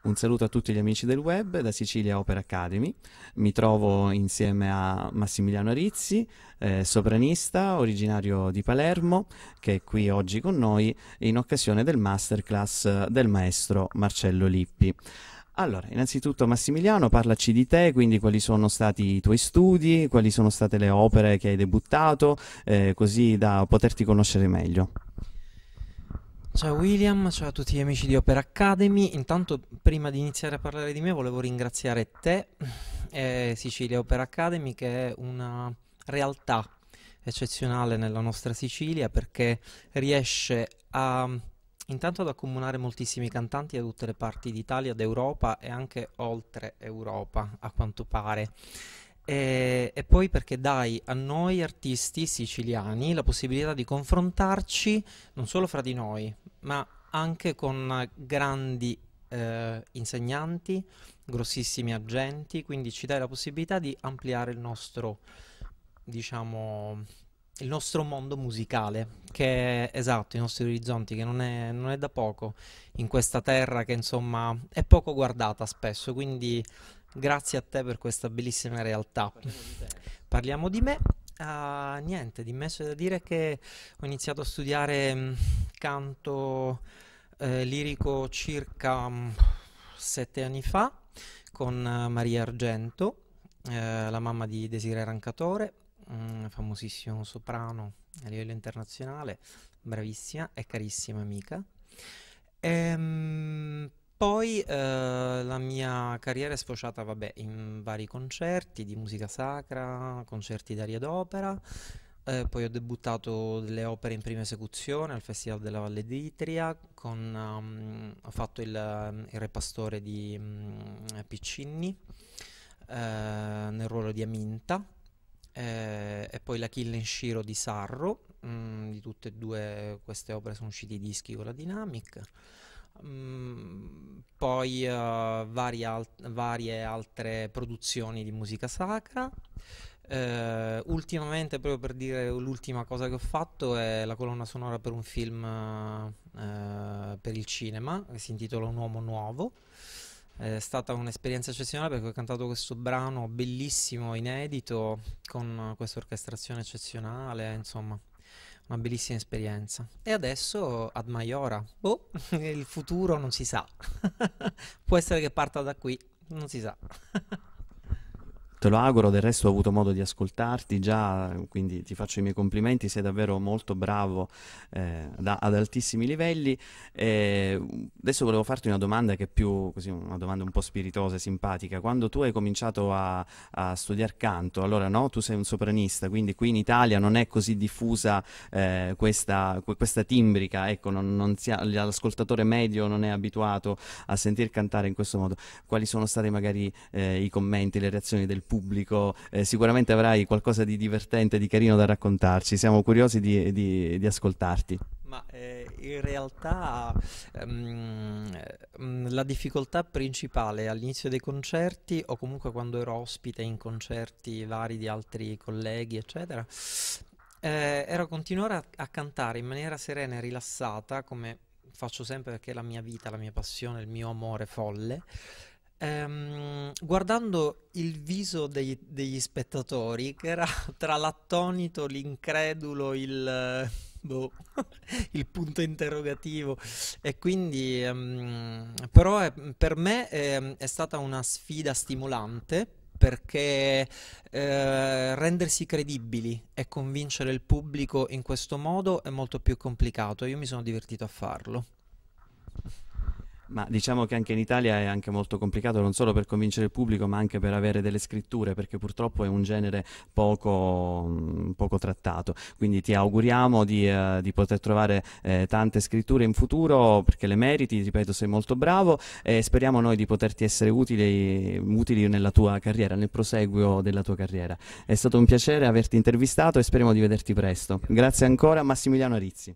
Un saluto a tutti gli amici del web da Sicilia Opera Academy. Mi trovo insieme a Massimiliano Arizzi, sopranista originario di Palermo, che è qui oggi con noi in occasione del masterclass del maestro Marcello Lippi. Allora, innanzitutto Massimiliano, parlaci di te, quindi quali sono stati i tuoi studi, quali sono state le opere che hai debuttato, così da poterti conoscere meglio. Ciao William, ciao a tutti gli amici di Opera Academy. Intanto, prima di iniziare a parlare di me, volevo ringraziare te e Sicilia Opera Academy, che è una realtà eccezionale nella nostra Sicilia perché riesce a intanto ad accomunare moltissimi cantanti da tutte le parti d'Italia, d'Europa e anche oltre Europa, a quanto pare. E poi perché dai a noi artisti siciliani la possibilità di confrontarci non solo fra di noi, ma anche con grandi insegnanti, grossissimi agenti, quindi ci dai la possibilità di ampliare il nostro, diciamo, il nostro mondo musicale, che è esatto, i nostri orizzonti, che non è da poco in questa terra che insomma è poco guardata spesso, quindi grazie a te per questa bellissima realtà. Parliamo di me. Niente, di me c'è da dire che ho iniziato a studiare canto lirico circa 7 anni fa con Maria Argento, la mamma di Desiree Rancatore, famosissimo soprano a livello internazionale, bravissima e carissima amica. Poi la mia carriera è sfociata, vabbè, in vari concerti di musica sacra, concerti d'aria d'opera, poi ho debuttato delle opere in prima esecuzione al Festival della Valle d'Itria, ho fatto il Re Pastore di Piccinni nel ruolo di Aminta, e poi la Killing Shiro di Sarro. Di tutte e due queste opere sono usciti i dischi con la Dynamic. Poi varie altre produzioni di musica sacra. Ultimamente, proprio per dire l'ultima cosa che ho fatto, è la colonna sonora per un film per il cinema che si intitola Un uomo nuovo. È stata un'esperienza eccezionale perché ho cantato questo brano bellissimo, inedito, con questa orchestrazione eccezionale, insomma, una bellissima esperienza. E adesso ad Maiora, boh, il futuro non si sa. Può essere che parta da qui, non si sa. Te lo auguro, del resto ho avuto modo di ascoltarti già, quindi ti faccio i miei complimenti, sei davvero molto bravo ad altissimi livelli. Adesso volevo farti una domanda che è più così, una domanda un po' spiritosa e simpatica. Quando tu hai cominciato a studiare canto, allora no, tu sei un sopranista, quindi qui in Italia non è così diffusa questa timbrica, ecco, l'ascoltatore medio non è abituato a sentir cantare in questo modo. Quali sono stati magari i commenti, le reazioni del pubblico? Sicuramente avrai qualcosa di divertente, di carino da raccontarci, siamo curiosi di ascoltarti. Ma in realtà la difficoltà principale all'inizio dei concerti o comunque quando ero ospite in concerti vari di altri colleghi, eccetera, era continuare a cantare in maniera serena e rilassata, come faccio sempre perché è la mia vita, la mia passione, il mio amore folle. Guardando il viso degli spettatori, che era tra l'attonito, l'incredulo, boh, il punto interrogativo, e quindi però per me è stata una sfida stimolante perché rendersi credibili e convincere il pubblico in questo modo è molto più complicato. Io mi sono divertito a farlo. Ma diciamo che anche in Italia è anche molto complicato, non solo per convincere il pubblico, ma anche per avere delle scritture, perché purtroppo è un genere poco trattato. Quindi ti auguriamo di poter trovare tante scritture in futuro, perché le meriti, ripeto, sei molto bravo e speriamo noi di poterti essere utili nella tua carriera, nel proseguo della tua carriera. È stato un piacere averti intervistato e speriamo di vederti presto. Grazie ancora, Massimiliano Arizzi.